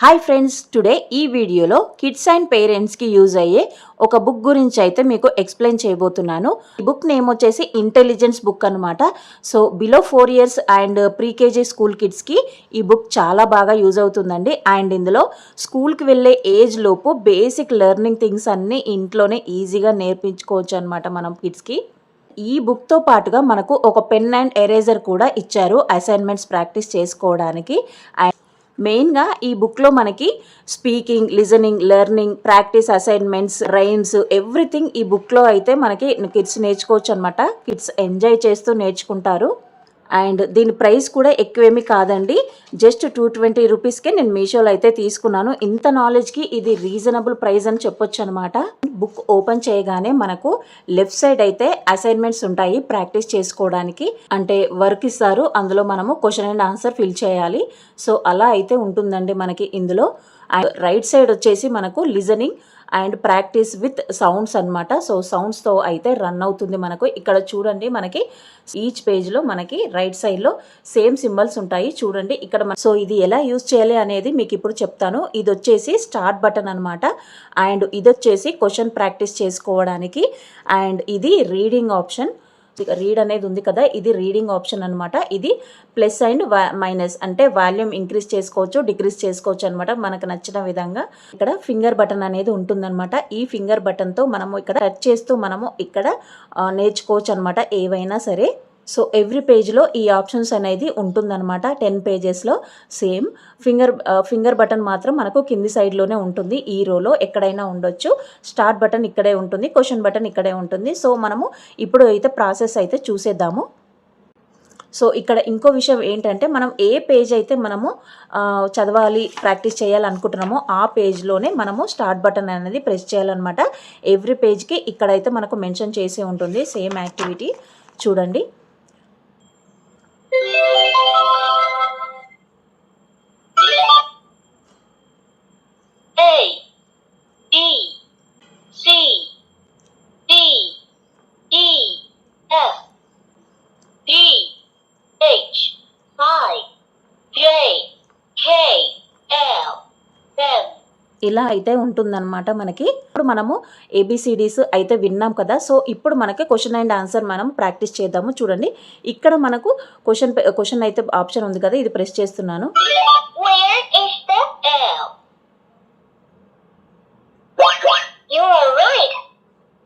Hi friends, today ఈ వీడియోలో kids and పేరెంట్స్కి యూజ్ అయ్యే ఒక బుక్ గురించి అయితే మీకు ఎక్స్ప్లెయిన్ చేయబోతున్నాను. ఈ బుక్ నేమ్ వచ్చేసి ఇంటెలిజెన్స్ బుక్ అనమాట. So below 4 years and pre KG school కిడ్స్కి ఈ బుక్ చాలా బాగా యూజ్ అవుతుందండి. అండ్ ఇందులో స్కూల్కి వెళ్ళే ఏజ్ లోపు బేసిక్ లెర్నింగ్ థింగ్స్ అన్నీ ఇంట్లోనే ఈజీగా నేర్పించుకోవచ్చు అనమాట మనం కిడ్స్కి. ఈ బుక్తో పాటుగా మనకు ఒక పెన్ అండ్ ఎరేజర్ కూడా ఇచ్చారు అసైన్మెంట్స్ ప్రాక్టీస్ చేసుకోవడానికి. మెయిన్గా ఈ బుక్లో మనకి speaking, listening, learning, practice assignments, rhymes, everything ఈ బుక్లో అయితే మనకి కిడ్స్ నేర్చుకోవచ్చు అనమాట. కిడ్స్ ఎంజాయ్ చేస్తూ నేర్చుకుంటారు. అండ్ దీని ప్రైస్ కూడా ఎక్కువేమీ కాదండి, జస్ట్ 220 రూపీస్కే నేను మీషోలో అయితే తీసుకున్నాను. ఇంత నాలెడ్జ్కి ఇది రీజనబుల్ ప్రైస్ అని చెప్పొచ్చు అనమాట. బుక్ ఓపెన్ చేయగానే మనకు లెఫ్ట్ సైడ్ అయితే అసైన్మెంట్స్ ఉంటాయి ప్రాక్టీస్ చేసుకోవడానికి. అంటే వర్క్ ఇస్తారు, అందులో మనము క్వశ్చన్ అండ్ ఆన్సర్ ఫిల్ చేయాలి. సో అలా అయితే ఉంటుందండి మనకి ఇందులో. అండ్ రైట్ సైడ్ వచ్చేసి మనకు listening and practice with sounds అనమాట. సో సౌండ్స్తో అయితే రన్ అవుతుంది మనకు. ఇక్కడ చూడండి, మనకి ఈచ్ పేజ్లో మనకి రైట్ సైడ్లో సేమ్ సింబల్స్ ఉంటాయి చూడండి ఇక్కడ. సో ఇది ఎలా యూజ్ చేయాలి అనేది మీకు ఇప్పుడు చెప్తాను. ఇది వచ్చేసి స్టార్ట్ బటన్ అనమాట. అండ్ ఇది వచ్చేసి క్వశ్చన్ ప్రాక్టీస్ చేసుకోవడానికి. అండ్ ఇది రీడింగ్ ఆప్షన్. రీడ్ అనేది ఉంది కదా, ఇది రీడింగ్ ఆప్షన్ అనమాట. ఇది ప్లస్ అండ్ మైనస్, అంటే వాల్యూమ్ ఇంక్రీజ్ చేసుకోవచ్చు, డిక్రీజ్ చేసుకోవచ్చు అనమాట మనకు నచ్చిన విధంగా. ఇక్కడ ఫింగర్ బటన్ అనేది ఉంటుందన్నమాట. ఈ ఫింగర్ బటన్తో మనము ఇక్కడ టచ్ చేస్తూ మనము ఇక్కడ నేర్చుకోవచ్చు అనమాట ఏవైనా సరే. సో ఎవ్రీ పేజ్లో ఈ ఆప్షన్స్ అనేది ఉంటుందన్నమాట. 10 పేజెస్లో సేమ్ ఫింగర్ బటన్ మాత్రం మనకు కింది సైడ్లోనే ఉంటుంది. ఈ రోలో ఎక్కడైనా ఉండొచ్చు. స్టార్ట్ బటన్ ఇక్కడే ఉంటుంది, క్వశ్చన్ బటన్ ఇక్కడే ఉంటుంది. సో మనము ఇప్పుడు అయితే ప్రాసెస్ అయితే చూసేద్దాము. సో ఇక్కడ ఇంకో విషయం ఏంటంటే, మనం ఏ పేజ్ అయితే మనము చదవాలి, ప్రాక్టీస్ చేయాలనుకుంటున్నామో ఆ పేజ్లోనే మనము స్టార్ట్ బటన్ అనేది ప్రెస్ చేయాలన్నమాట. ఎవ్రీ పేజ్కి ఇక్కడైతే మనకు మెన్షన్ చేసి ఉంటుంది సేమ్ యాక్టివిటీ. చూడండి, A, B, C, D, E, F, G, H, I, J, K, L, M. ఇలా అయితే ఉంటుందన్నమాట మనకి. ఇప్పుడు మనము ఏబిసిడీస్ అయితే విన్నాం కదా. సో ఇప్పుడు మనకి క్వశ్చన్ అండ్ ఆన్సర్ మనం ప్రాక్టీస్ చేద్దాము. చూడండి, ఇక్కడ మనకు క్వశ్చన్ అయితే ఆప్షన్ ఉంది కదా, ఇది ప్రెస్ చేస్తున్నాను. Where is the L? You are right.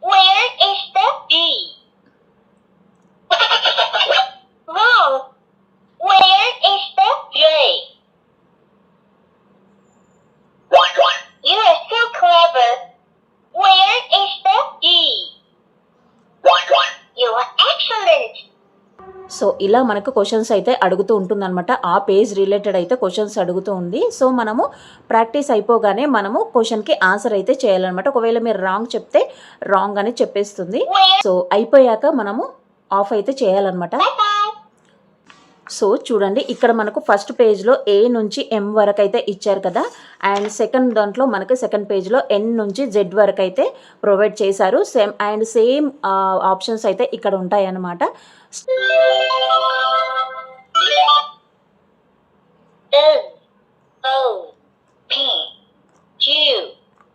Where is the D? Wrong. Where is the J? You are so clever. Where is the E? You are excellent. So ఇలా మనకు questions అయితే అడుగుతూ ఉంటుందన్నమాట. ఆ పేజ్ రిలేటెడ్ అయితే questions అడుగుతూ ఉంది. So మనము ప్రాక్టీస్ అయిపోగానే మనము క్వశ్చన్కి ఆన్సర్ అయితే చేయాలన్నమాట. ఒకవేళ మీరు రాంగ్ చెప్తే రాంగ్ అని చెప్పేస్తుంది. సో అయిపోయాక మనము ఆఫ్ అయితే చేయాలన్నమాట. సో చూడండి, ఇక్కడ మనకు ఫస్ట్ పేజ్లో ఏ నుంచి ఎం వరకు అయితే ఇచ్చారు కదా. అండ్ సెకండ్ దాంట్లో మనకు సెకండ్ పేజ్లో ఎన్ నుంచి జెడ్ వరకు అయితే ప్రొవైడ్ చేశారు. సేమ్ ఆప్షన్స్ అయితే ఇక్కడ ఉంటాయి అన్నమాట. N, O, P, Q,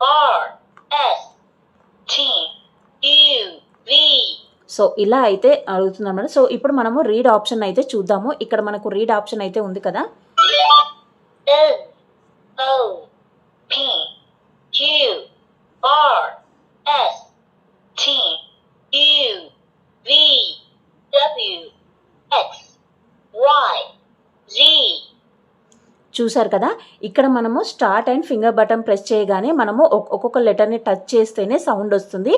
R, S, T, U, V. So ఇలా అయితే అడుగుతుంది అన్నమాట. సో ఇప్పుడు మనము రీడ్ ఆప్షన్ అయితే చూద్దాము. ఇక్కడ మనకు రీడ్ ఆప్షన్ అయితే ఉంది కదా. N, O, P, Q, R, S, T, U, V, W, X, Y, Z. చూసారు కదా, ఇక్కడ మనము start and finger button press చేయగానే మనము ఒక్కొక్క లెటర్ని టచ్ చేస్తేనే సౌండ్ వస్తుంది.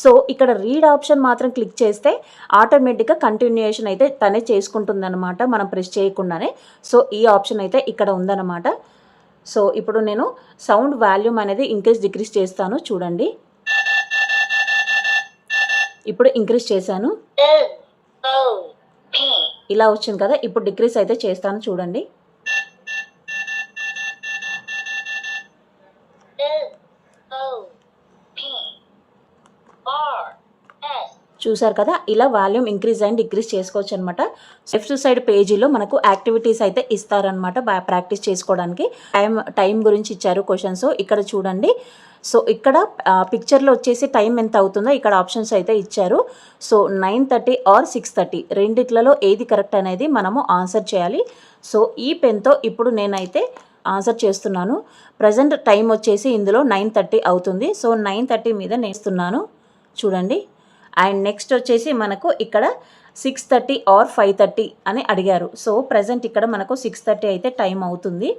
సో ఇక్కడ రీడ్ ఆప్షన్ మాత్రం క్లిక్ చేస్తే ఆటోమేటిక్గా కంటిన్యూయేషన్ అయితే తనే చేసుకుంటుంది అనమాట, మనం ప్రెస్ చేయకుండానే. సో ఈ ఆప్షన్ అయితే ఇక్కడ ఉందన్నమాట. సో ఇప్పుడు నేను సౌండ్ వాల్యూమ్ అనేది ఇంక్రీజ్ డిక్రీజ్ చేస్తాను. చూడండి, ఇప్పుడు ఇంక్రీజ్ చేశాను, N, O, P. ఇలా వచ్చింది కదా. ఇప్పుడు డిక్రీజ్ అయితే చేస్తాను. చూడండి, చూసారు కదా, ఇలా వాల్యూమ్ ఇంక్రీజ్ అండ్ డిక్రీజ్ చేసుకోవచ్చు అనమాట. లెఫ్ట్ సైడ్ పేజీలో మనకు యాక్టివిటీస్ అయితే ఇస్తారనమాట ప్రాక్టీస్ చేసుకోవడానికి. టైం గురించి ఇచ్చారు క్వశ్చన్స్. ఇక్కడ చూడండి. సో ఇక్కడ పిక్చర్లో వచ్చేసి టైం ఎంత అవుతుందో ఇక్కడ ఆప్షన్స్ అయితే ఇచ్చారు. సో 9:30 ఆర్ 6:30 రెండిట్లలో ఏది కరెక్ట్ అనేది మనము ఆన్సర్ చేయాలి. సో ఈ పెన్తో ఇప్పుడు నేనైతే ఆన్సర్ చేస్తున్నాను. ప్రజెంట్ టైం వచ్చేసి ఇందులో 9:30 అవుతుంది. సో 9:30 మీద నేస్తున్నాను చూడండి. అండ్ నెక్స్ట్ వచ్చేసి మనకు ఇక్కడ 6:30 ఆర్ 5:30 అని అడిగారు. సో ప్రజెంట్ ఇక్కడ మనకు 6:30 అయితే టైం అవుతుంది.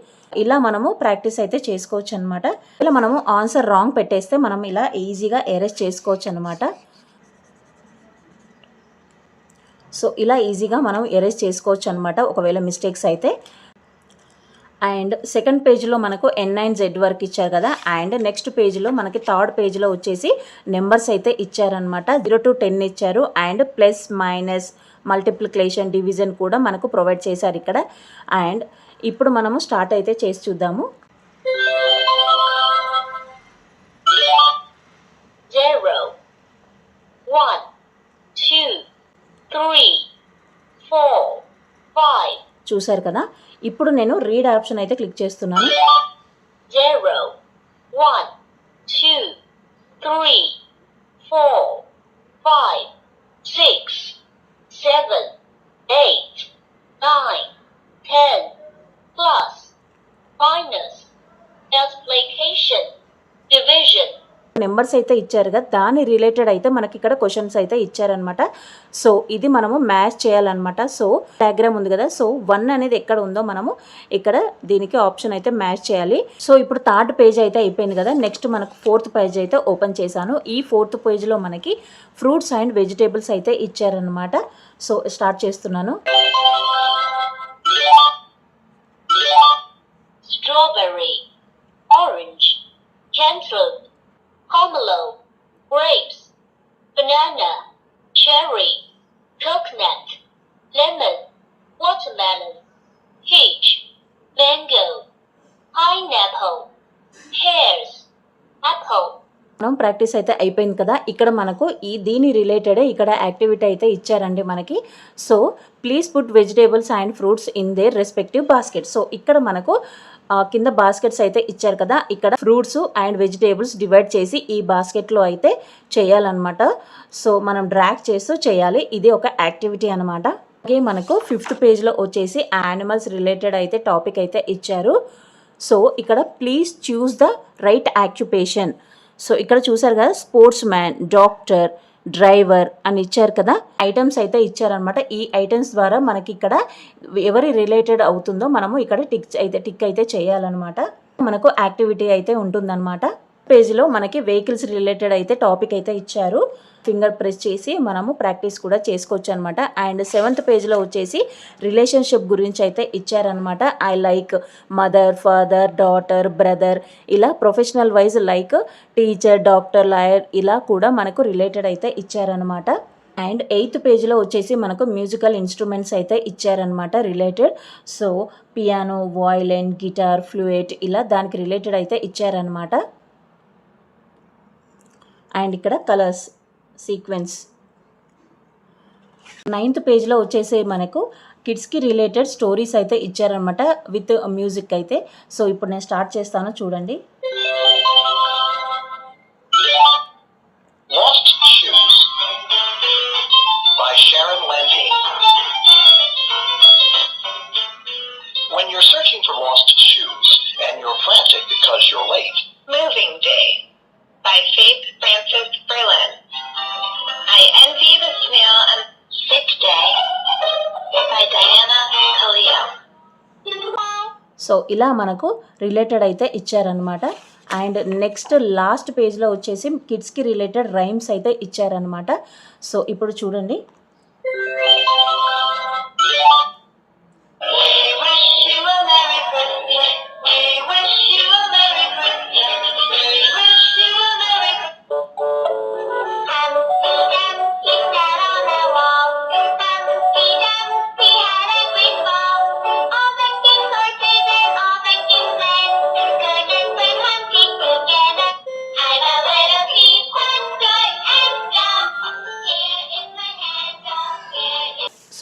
ఇలా మనము ప్రాక్టీస్ అయితే చేసుకోవచ్చు అనమాట. ఇలా మనము ఆన్సర్ రాంగ్ పెట్టేస్తే మనం ఇలా ఈజీగా ఎరేజ్ చేసుకోవచ్చు అనమాట. సో ఇలా ఈజీగా మనం ఎరేజ్ చేసుకోవచ్చు అనమాట ఒకవేళ మిస్టేక్స్ అయితే. అండ్ సెకండ్ పేజ్లో మనకు N9Z వరకు ఇచ్చారు కదా. అండ్ నెక్స్ట్ పేజ్లో మనకి థర్డ్ పేజ్లో వచ్చేసి నెంబర్స్ అయితే ఇచ్చారనమాట. 0 to 10 ఇచ్చారు. And plus minus multiplication division కూడా మనకు ప్రొవైడ్ చేశారు ఇక్కడ. అండ్ ఇప్పుడు మనము స్టార్ట్ అయితే చేసి చూద్దాము. 0 1 2 3 4 5. చూసారు కదా. ఇప్పుడు నేను రీడ్ ఆప్షన్ అయితే క్లిక్ చేస్తున్నాను. 0 1 2 3 4 5 6 7 8 9 10 plus minus multiplication division. Numbers అయితే ఇచ్చారు కదా, దాని రిలేటెడ్ అయితే మనకి ఇక్కడ క్వశ్చన్స్ అయితే ఇచ్చారనమాట. సో ఇది మనము మ్యాచ్ చేయాలన్నమాట. సో డయాగ్రామ్ ఉంది కదా. సో 1 అనేది ఎక్కడ ఉందో మనము ఇక్కడ దీనికి ఆప్షన్ అయితే మ్యాచ్ చేయాలి. సో ఇప్పుడు థర్డ్ పేజ్ అయితే అయిపోయింది కదా. నెక్స్ట్ మనకు ఫోర్త్ పేజ్ అయితే ఓపెన్ చేశాను. ఈ ఫోర్త్ పేజ్లో మనకి ఫ్రూట్స్ అండ్ వెజిటేబుల్స్ అయితే ఇచ్చారనమాట. సో స్టార్ట్ చేస్తున్నాను. Strawberry, orange, cantaloupe, pomelo, grapes, banana, cherry, coconut, lemon, watermelon, peach, mango, pineapple, pears, apple. మనం ప్రాక్టీస్ అయితే అయిపోయింది కదా. ఇక్కడ మనకు దీని రిలేటెడ్ ఇక్కడ యాక్టివిటీ అయితే ఇచ్చారండి మనకి. So please put vegetables and fruits in their respective basket. So ఇక్కడ మనకు కింద బాస్కెట్స్ అయితే ఇచ్చారు కదా. ఇక్కడ ఫ్రూట్స్ అండ్ వెజిటేబుల్స్ డివైడ్ చేసి ఈ బాస్కెట్లో అయితే చేయాలన్నమాట. సో మనం డ్రాగ్ చేస్తూ చేయాలి. ఇది ఒక యాక్టివిటీ అనమాట. అలాగే మనకు 5th పేజ్లో వచ్చేసి యానిమల్స్ రిలేటెడ్ అయితే టాపిక్ అయితే ఇచ్చారు. సో ఇక్కడ please choose the right occupation. So ఇక్కడ చూసారు కదా, స్పోర్ట్స్ మ్యాన్, డాక్టర్, డ్రైవర్ అని ఇచ్చారు కదా. ఐటమ్స్ అయితే ఇచ్చారనమాట. ఈ ఐటమ్స్ ద్వారా మనకి ఇక్కడ ఎవరి రిలేటెడ్ అవుతుందో మనము ఇక్కడ టిక్ అయితే చేయాలన్నమాట. మనకు యాక్టివిటీ అయితే ఉంటుందన్నమాట. పేజీలో మనకి వెహికల్స్ రిలేటెడ్ అయితే టాపిక్ అయితే ఇచ్చారు. ఫింగర్ ప్రెస్ చేసి మనము ప్రాక్టీస్ కూడా చేసుకోవచ్చు అనమాట. అండ్ 7th పేజ్లో వచ్చేసి రిలేషన్షిప్ గురించి అయితే ఇచ్చారనమాట. I like mother, father, daughter, brother, ఇలా professional wise like teacher, doctor, lawyer ఇలా కూడా మనకు రిలేటెడ్ అయితే ఇచ్చారనమాట. అండ్ 8th పేజ్లో వచ్చేసి మనకు మ్యూజికల్ ఇన్స్ట్రుమెంట్స్ అయితే ఇచ్చారనమాట related. So piano, violin, guitar, flute ఇలా దానికి రిలేటెడ్ అయితే ఇచ్చారనమాట. అండ్ ఇక్కడ కలర్స్ సీక్వెన్స్. 9th పేజ్లో వచ్చేసి మనకు కిడ్స్కి రిలేటెడ్ స్టోరీస్ అయితే ఇచ్చారనమాట విత్ మ్యూజిక్ అయితే. సో ఇప్పుడు నేను స్టార్ట్ చేస్తాను చూడండి. Lost Shoes by Sharon Landine. When you're searching for lost shoes and you're frantic because you're late, Moving Day by Faith Francis Berlin. I envy the snail and Sick Day by Diana Khalil. So ఇలా మనకు related అయితే ఇచ్చారనమాట. And next last పేజ్లో వచ్చేసి కిడ్స్కి related rhymes అయితే ఇచ్చారనమాట. So ఇప్పుడు చూడండి.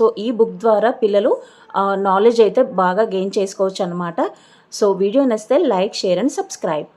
సో ఈ బుక్ ద్వారా పిల్లలు నాలెడ్జ్ అయితే బాగా గెయిన్ చేసుకోవచ్చు అనమాట. సో వీడియో నచ్చితే లైక్, షేర్ అండ్ సబ్స్క్రైబ్.